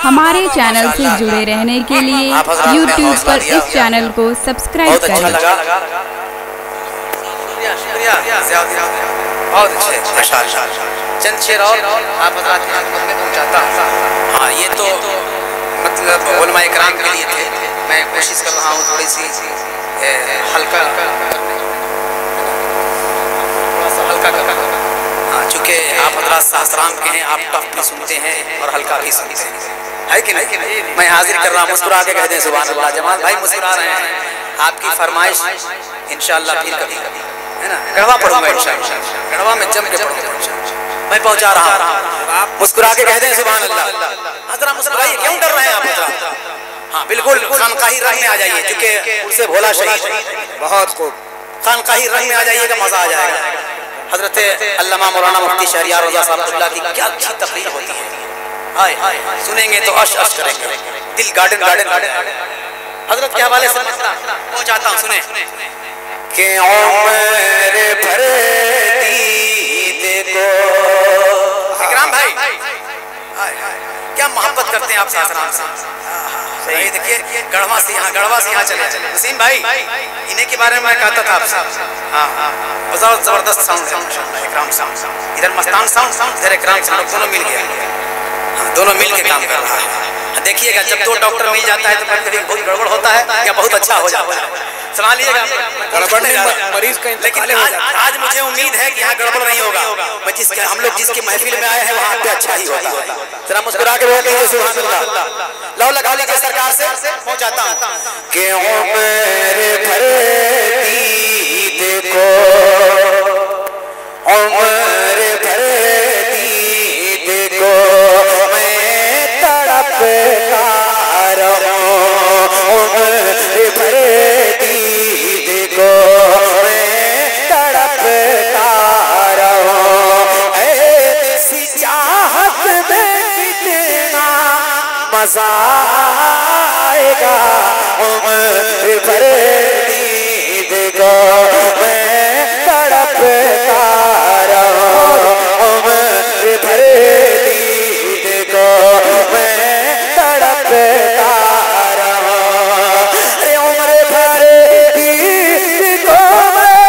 हमारे चैनल से जुड़े रहने के लिए YouTube पर इस चैनल को सब्सक्राइब करें। बहुत अच्छे चंद शेर और आप हज़रात की खिदमत में पहुंचाता हूं। हाँ, ये तो मतलब उलमाए किराम के लिए थे। मैं कोशिश कर रहा हूँ थोड़ी सी हल्का करना। हाँ, चूँकि आप हज़रात सहस्राम के हैं, आप टफ भी सुनते हैं और हल्का भी सुनते हैं, है कि नहीं? मैं हाजिर कर रहा हूँ, मुस्कुरा के कहते हैं सुभान अल्लाह। जमाल भाई मुस्कुरा रहे हैं, आपकी फरमाइश इंशाअल्लाह फिर कभी है ना। गढ़वा पढ़ूंगा इंशाअल्लाह, गढ़वा में जम के पढ़ूंगा। मैं पहुंचा रहा हूं, आप मुस्कुरा के कहते हैं सुभान अल्लाह। हजरा मुस्कुराइए, क्यों डर रहे हैं आप हजरा? हाँ बिल्कुल, खानकाही रंग में आ जाइए, क्योंकि उससे भोला शहीद बहुत खूब। खानकाही रंग में आ जाइएगा, मजा आ जाएगा। हजरत अल्लामा मौलाना मुफ्ती शहरियार रज़ा साहब की क्या अच्छी तकरीर होती है। हाय सुनेंगे तो अश अश करेंगे, दिल गार्डन गार्डन गार्डन। हजरत के हवाले से पहुंचाता हूँ, सुने कि उम्र भर दीद को। इकराम भाई क्या मोहब्बत करते हैं आप सासराम से। सही देखिए, गढ़वा से यहाँ चले। नसीम भाई, इन्हीं के बारे में मैं कहता था आपसे। हाँ, बहुत जबरदस्त साउंड है इकराम साउंड। इधर मस्तान साउंड, इधर इकराम साउंड, दोनों मिल गया। हाँ, दोनों मिल के काम कर रहा है। देखिएगा, जब दो डॉक्टर मिल जाता है तो कभी बहुत गड़बड़ होता है या बहुत अच्छा हो जाता है। संभालिएगा, गड़बड़ नहीं मरीज का। लेकिन आज मुझे उम्मीद है कि यहाँ गड़बड़ नहीं होगा। मैं हम लोग जिसकी महफिल में आए हैं वहाँ पे अच्छा ही होता है। जरा मुस्कुरा के बोलते हैं सुभान अल्लाह। लो लगा लीजिए सरकार से पहुँचाता हूँ कि उम्र भर दीद को, उम्र भर दीद को मैं तड़पता रहूं, उम्र भर दीद को मैं तड़पता रहूं। ऐसी चाहत में कितना मजा आएगा, उम्र भर दीद को मैं तड़पता रहूं, उम्र भर दीद को मैं तड़पता रहूं। अरे उम्र भर दीद को मैं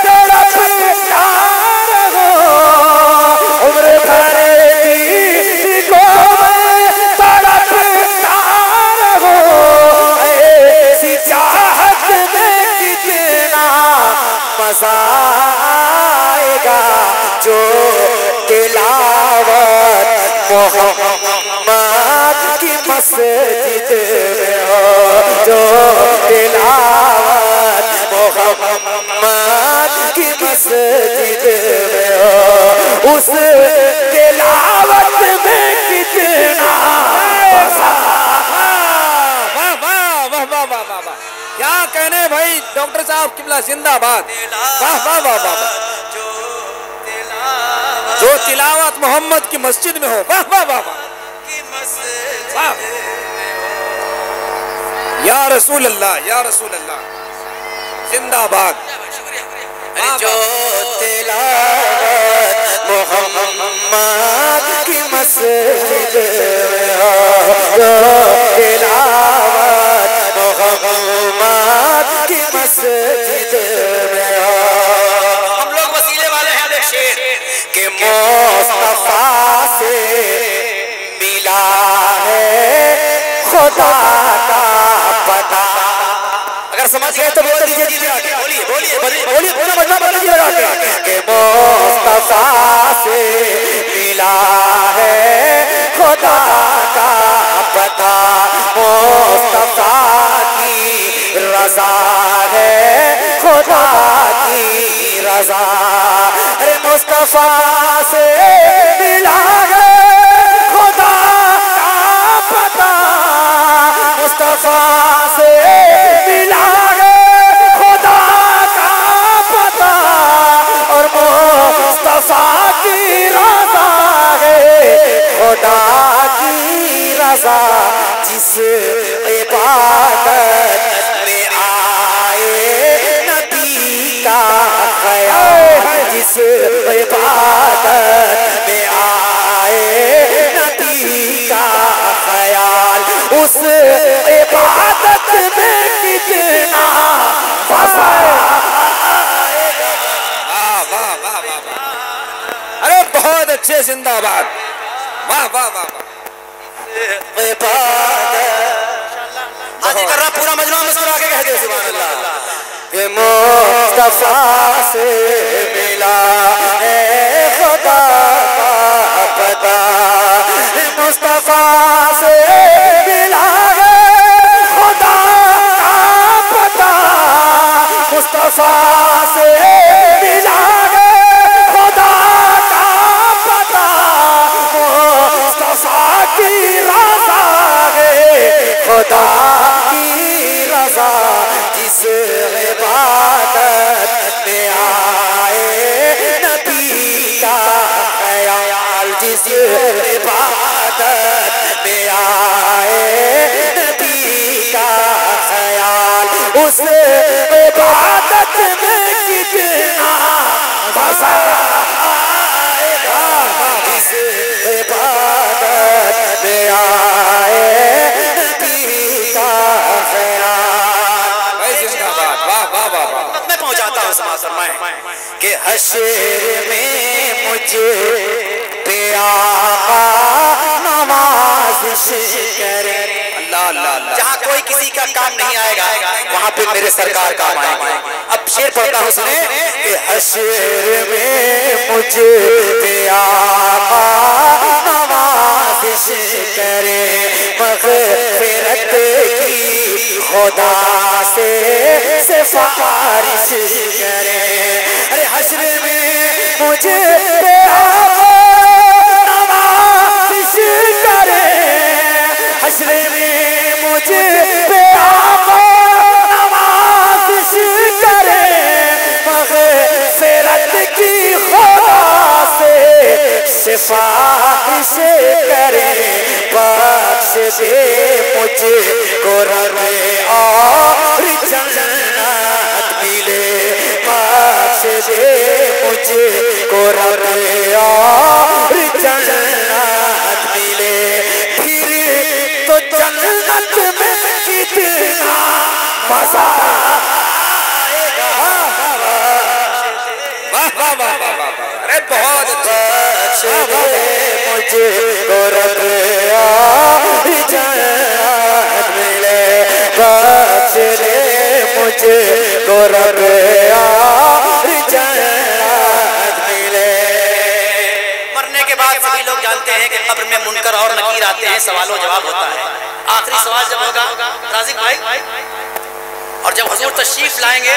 तड़पता रहूं, उम्र भर दीद को मैं तड़पता रहूं। ऐसी चाहत में कितना मजा आएगा, जो तिलावत मोहम्मद की मस्जिद में हो, जो तिलावत मोहम्मद की मस्जिद में हो, उस तिलावत में कितना मजा। वाह वाह वाह वाह वाह वाह, क्या कहने भाई डॉक्टर साहब, किबला जिंदाबाद। वाह वाह वाह वाह, जो तिलावत मोहम्मद की मस्जिद में हो। वाह वाह वाह वाह, या रसूल अल्लाह, या रसूल अल्लाह, जिंदाबाद। जो तिलावत मोहम्मद की मस्जिद में हो, जो तिलावत मोहम्मद की मस्जिद में हो। हम लोग वसीले वाले हैं। देख शेर के मुस्तफा से मिला है खुदा का पता। अगर समझ गए तो बोल दीजिए, बोलिए बोलिए बोलिए, पूरा मतलब बता दीजिए लगा के मुस्तफा से मिला है खुदा का पता। मुस्तफा की रजा है खुदा की रजा। अरे मुस्तफा से मिला है खुदा का पता, मुस्तफा से मिला है खुदा का पता। और मुस्तफा की रजा है खुदा की रजा। जिस इबादत में आए नबी का ख्याल, जिस इबादत में आए नबी का ख्याल। उस इबादत में कितना मजा आएगा। वाह वाह वाह वाह, अरे बहुत अच्छे, जिंदाबाद, वाह वाह वाह। हाजिर कर रहा पूरा मजमा, मुस्कुरा के कह दे सुभान अल्लाह। ये मुस्तफा से मिला है खुदा का पता, मुस्तफा से मिला है खुदा का पता, मुस्तफा से मिला है खुदा का पता, मुस्तफा की रज़ा है खुदा की रज़ा, जिस इबादत में आए नबी का ख्याल, जिस इबादत में आए नबी का ख्याल, उस इबादत में कितना मजा आएगा, जिस इबादत में आए नबी का ख्याल। जिंदाबाद, वाह वाह वाह वाह। मैं पहुंचाता हूँ समासरमाए कि हश्र में मुझे पे आका नवाज़िश करे, अल्लाह अल्लाह, जहाँ कोई किसी का काम नहीं आएगा वहाँ पे मेरे सरकार काम आएगा। अब शेर पढ़ता हूँ सुने कि हश्र में मुझे पे आका नवाज़िश करे, मग़फ़िरत की खुदा से सिफारिश करे। अरे हश्र में मुझे पे आका नवाज़िश करे, हश्र में मुझे पे आका नवाज़िश करे, मग़फ़िरत की खुदा से सिफारिश करे, बख्श दे मुझको रब और जन्नत मिले, बख्श दे मुझको रब और जन्नत मिले, फिर तो जन्नत में कितना मजा आएगा। वाह वाह वाह वाह, अरे बहुत बख्श दे मुझको रब और जन्नत मिले, बख्श दे मुझको रब और जन्नत मिले। मरने के बाद सभी लोग जानते हैं कि कब्र में मुनकर और नकीर आते हैं, सवालों जवाब होता है। आखिरी सवाल जब होगा राज़िक भाई, और जब हुजूर तशरीफ लाएंगे,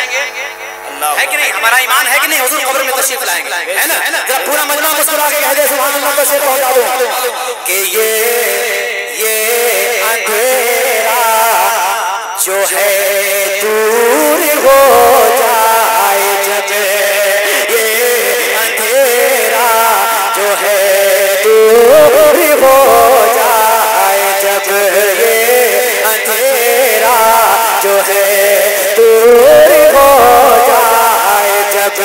है कि नहीं, हमारा ईमान है कि नहीं, हुजूर कब्र में तशरीफ लाएंगे, है ना, जरा पूरा मजमा मुस्कुरा के कह दे सुभान अल्लाह। तो शेर पहुंचा दूं कि ये अंधेरा जो है दूर हो जाए जब, ये अंधेरा जो है दूर हो जाए जब, ये अंधेरा जो है दूर हो जाए जब,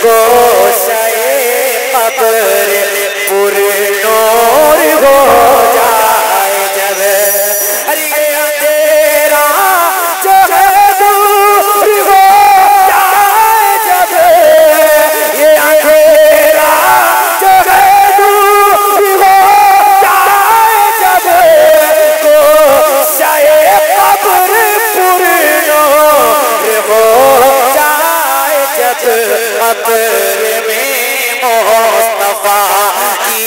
गोशाए कब्र पुरनूर हो जाए जब, अरे ये अंधेरा जो है दूर हो जाए जब, ये अंधेरा जो है दूर हो जाए जब, गोशाए कब्र पुरनूर हो जाए जब, कब्र में मुस्तफा की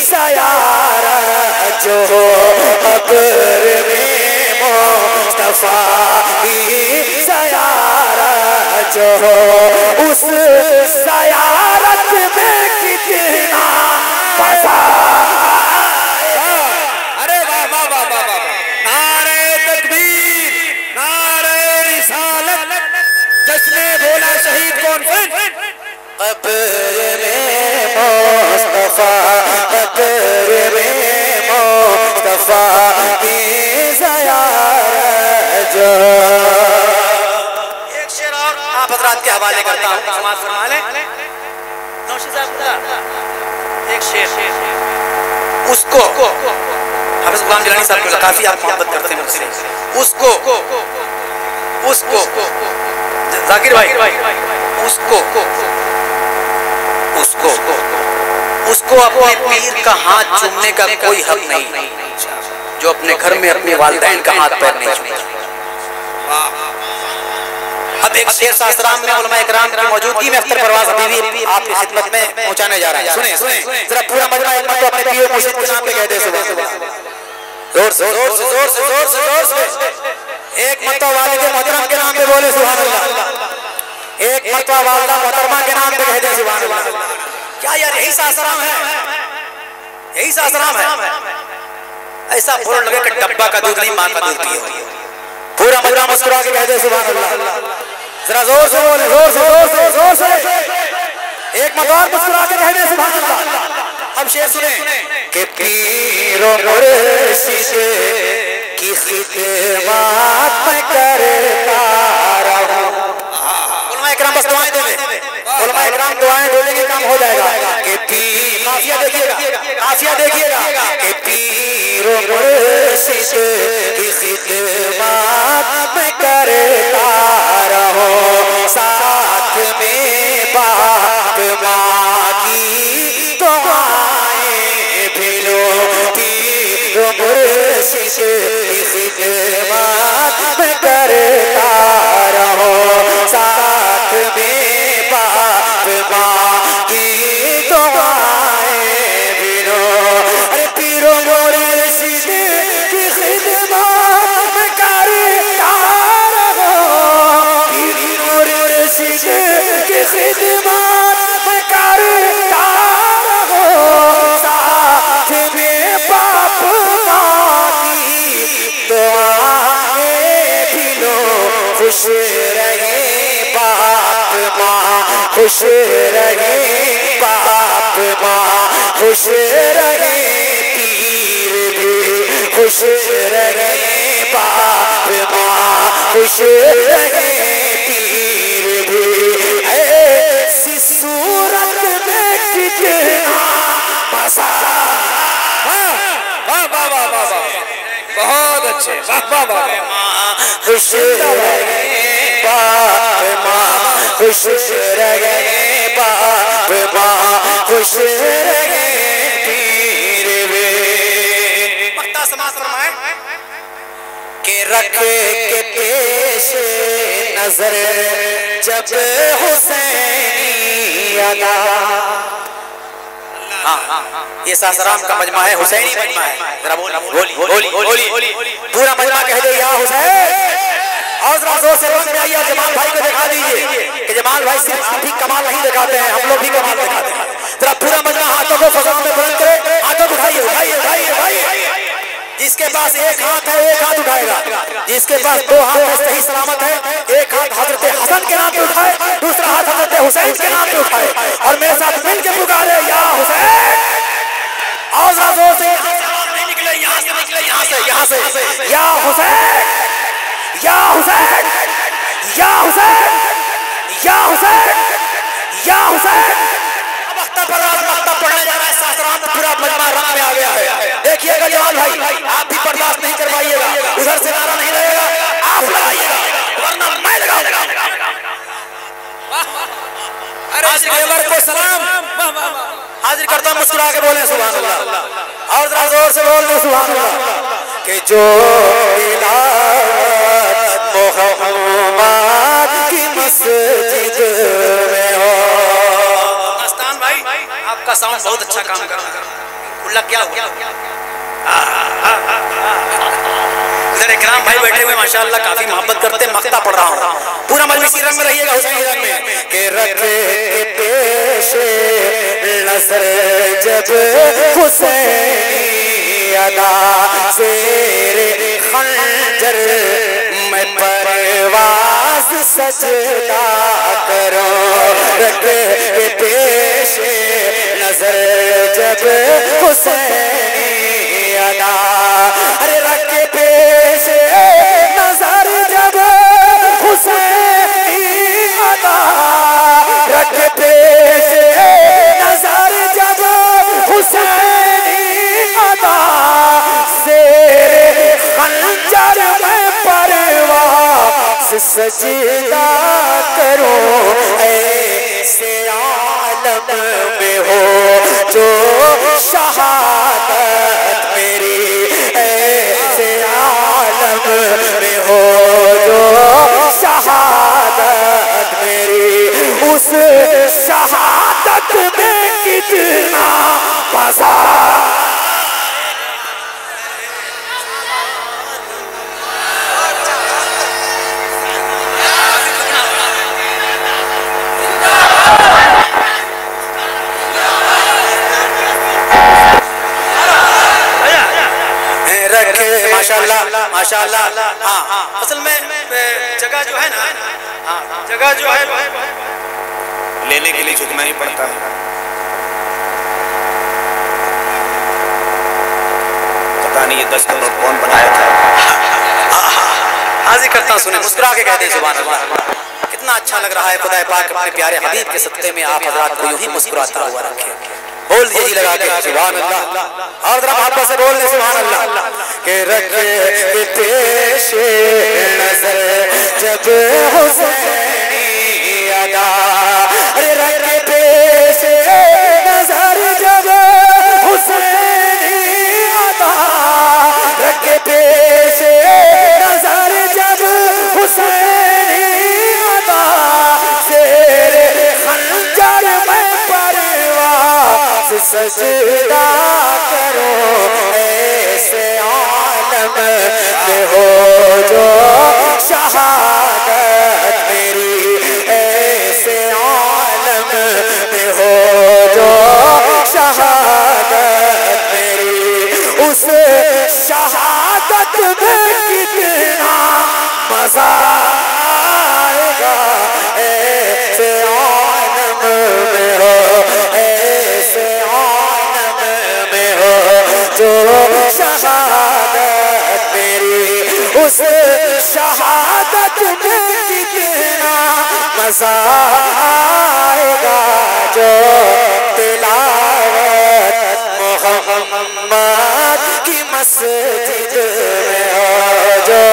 ज़ियारत जो हो, कब्र में मुस्तफा की ज़ियारत जो हो, उस ज़ियारत में कितना मजा आएगा। अरे वाह वाह वाह वाह वाह, नारे तकबीर, नारे रिसालत, जश्ने भोला शहीद कॉन्फ्रेंस। कब्र में मुस्तफा, कब्र में मुस्तफा की ज़ियारत जो। एक शेर और आप हज़रात के हवाले करता हूँ, समाज फरमा लें। नौशी साहब एक शेर, उसको हाफिज गुलाम जिलानी साहब को काफी आप मोहब्बत करते हैं मुझसे, उसको जाकिर भाई उसको अपने पीर का हाथ चूमने का कोई हक नहीं जो अपने घर में अपने वालिदैन का हाथ पैर नहीं चूमता। अब एक शेर शास्त्राम में उलमा इकराम की मौजूदगी में अख्तर परवाज़ हबीबी आपकी खिदमत में पहुंचाने जा रहा है। सुने जरा पूरा मजमा एक मत अपने पीर मुर्शिद के नाम पे कह दे जोर से एक मत वालिद मोहतरम के नाम पे बोले सुभान अल्लाह, एक मत वालिदा मोहतरमा के नाम पे कह दे सुभान अल्लाह। क्या यार यही शास्त्राम है, ऐसा बोल लगे कि डब्बा का दूध नहीं मां का दूध पिए। पूरा मजमा मुस्कुरा के कह दे सुभान अल्लाह, जरा जोर से बोले, जोर से एक मकान मुस्कुरा के कह दे सुभान अल्लाह। अब शेर सुने कि पीर मुर्शिद की खिदमत में करता रहूं। उलमा इकराम बस दुआएं दे दे, उलमा इकराम दुआएं बोलेंगे काम हो जाएगा। कि पीर काफिया देखिएगा कि पीर मुर्शिद की खिदमत में करता रहो, साथ में बाप माँ की दुआएं भी लो। पीर मुर्शिद की खिदमत में करता रहो, साथ में बाप माँ की दुआएं भी लो। अरे पीर मुर्शिद की खिदमत में करता रहो, पीर मुर्शिद की खिदमत में करता रहो, साथ में बाप माँ की दुआएं भी लो। खुश रहे बाप माँ, खुश रहे बाप माँ, खुश रहे पीर भी, खुश रहे बाप माँ, खुश रहे पीर भी। ऐसी सूरत में कितना मजा। वाह वाह वाह वाह वाह, बहुत अच्छे, वाह वाह वाह। खुश रहे बाप माँ, खुश रहे बाप माँ, खुश रहे पीर वे। मक्ता समाज फरमाए के रख के पेश नजर जब हुसैनी अदा। ये सासाराम का मजमा है, हुसैनी मजमा है। जरा बोली पूरा मजमा कह दे या हुसैन। और जोर से बोल आइए, जमाल भाई को दिखा दीजिए कि जमाल भाई सिर्फ आप ही कमाल नहीं दिखाते हैं, हम लोग भी कमाल दिखाते हैं। जरा पूरा मजमा हाथों को फजा में बुलंद करे, हाथों को उठाइए। जिसके पास एक हाथ है एक हाथ उठाएगा, जिसके पास दो हाथ है सही सलामत है, एक हाथ हजरत हसन के नाम पे उठाए, दूसरा हाथ हजरत हुसैन के नाम पे उठाए और मेरे साथ मिल के पुकारे या हुसैन। और जोर से निकले, यहाँ से या हुसैन, या हुसैन, या हुसैन, या हुसैन, या हुसैन। अब मक्ता पढ़ने जा रहा है शास्त्राम, पूरा मजमा रंग में आ गया है। देखिएगा जमाल भाई, आप भी बर्दाश्त नहीं कर पाइएगा, उधर से नारा नहीं लगेगा, आप लगाइएगा वरना मैं लगाऊंगा। अरे को सलाम हाजिर करता हूं, मुस्कुरा के बोले सुभान अल्लाह। और जरा जोर से बोल दो सुभान अल्लाह। कि जो मोहम्मद की मस्जिद में हो। मस्तान भाई आपका साउंड बहुत अच्छा काम कर रहा है। उल्ला क्या हुआ? इधर इकराम भाई बैठे हुए माशाअल्लाह काफी मोहब्बत करते, मक्ता पढ़ रहा हूँ। पूरा मजलिसी रंग में रहिएगा, हुसैनी रंग में। के रखे पेश नजर जब हुसैनी अदा से खंजर में परवाज सजदा करो। रखे पेश नजर जब हुसैनी अदा, अरे रखे पेश नजर जब हुसैनी अदा, रखे पेश नजर जब हुसैनी अदा से सजदा करो ऐसे आलम में हो जो शहादत मेरी, ऐसे आलम में हो जो शहादत मेरी, उस शहादत में कितना मजा। माशाल्लाह माशाल्लाह। हाँ, असल में जगह जो है ना, जगह जो है लेने के लिए झुकना ही पड़ता है। पता नहीं ये 10 का नोट कौन बनाया था। हाजिर करता हूँ, सुने, मुस्कुरा के कहते हैं सुभान अल्लाह। कितना अच्छा लग रहा है, खुदा पाक अपने प्यारे हबीब के सत्ते में आप हज़रात को यूं ही मुस्कुराता हुआ रखे। बोल दीजिए लगा के सुभान अल्लाह, और जरा मोहब्बत से बोल दे सुभान अल्लाह। के रखे पेश नजर जब हुसैनी अदा, अरे रखे पेश नजर जब हुसैनी अदा, रखे पेश नजर जब हुसैनी अदा, शेरे खंजर में परवाज़ सजदा करो ऐसे आलम में हो जो शहादत मेरी, ऐसे आलम में हो जो शहादत मेरी, उस शहादत में कितना मजा आएगा, ऐसे आलम में हो, ऐसे आलम में हो जो शहादत मेरी, उस शहादत में कितना मजा आएगा, जो तिलावत मोहम्मद की मस्जिद में हो, जो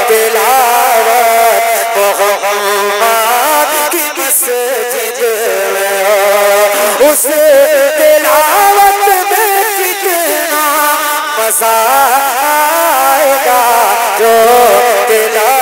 तिलावत मोहम्मद की मस्जिद में हो, उस तिलावत में कितना मजा आएगा, जो तिलावत